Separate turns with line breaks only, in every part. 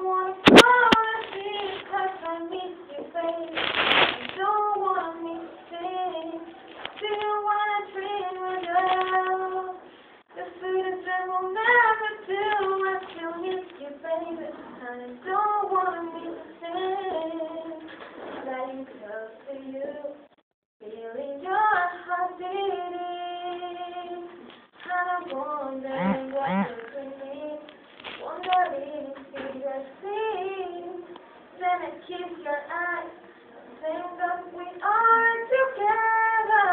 wanna party 'cause I miss you, baby. I don't wanna miss things. Still wanna dream about the sweetest that we'll never do. I still miss you, baby. And I don't wanna miss things. Lying close to you, feeling your heart beating, and I'm wondering what you need. Wondering if you see. Then I kiss your eyes, think that we are together,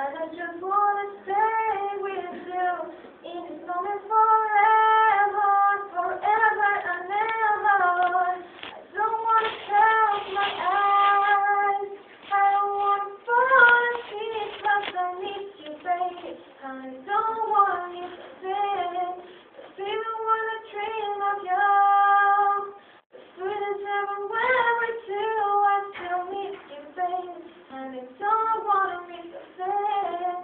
and I just wanna stay with you in this moment forever, forever and ever. I don't wanna close my eyes, I don't wanna fall asleep 'cause I miss you, baby, and I don't wanna miss a thing. Even when I dream of you, the sweetest everywhere we do, I still miss you, baby, and I don't wanna miss a thing.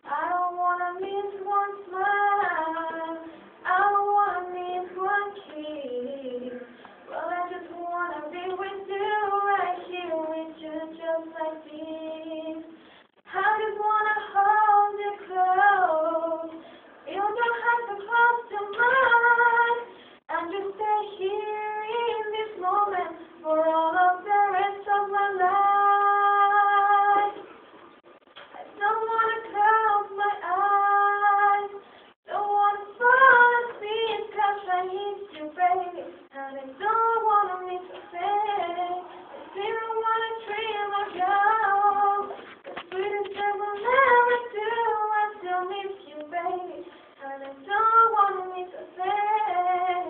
I don't wanna miss one smile, I don't wanna miss one kiss. Well, I just wanna be with you, right here with you, just like this. I just wanna hold you close, feel your heart so close to mine, and just stay here in this moment for all of the rest of my life. I don't wanna close my eyes, don't wanna fall asleep 'cause I miss you, baby, and I don't wanna miss a thing. I still wanna dream of you, the sweetest that we'll never do. I still miss you, baby, and I don't wanna miss a thing.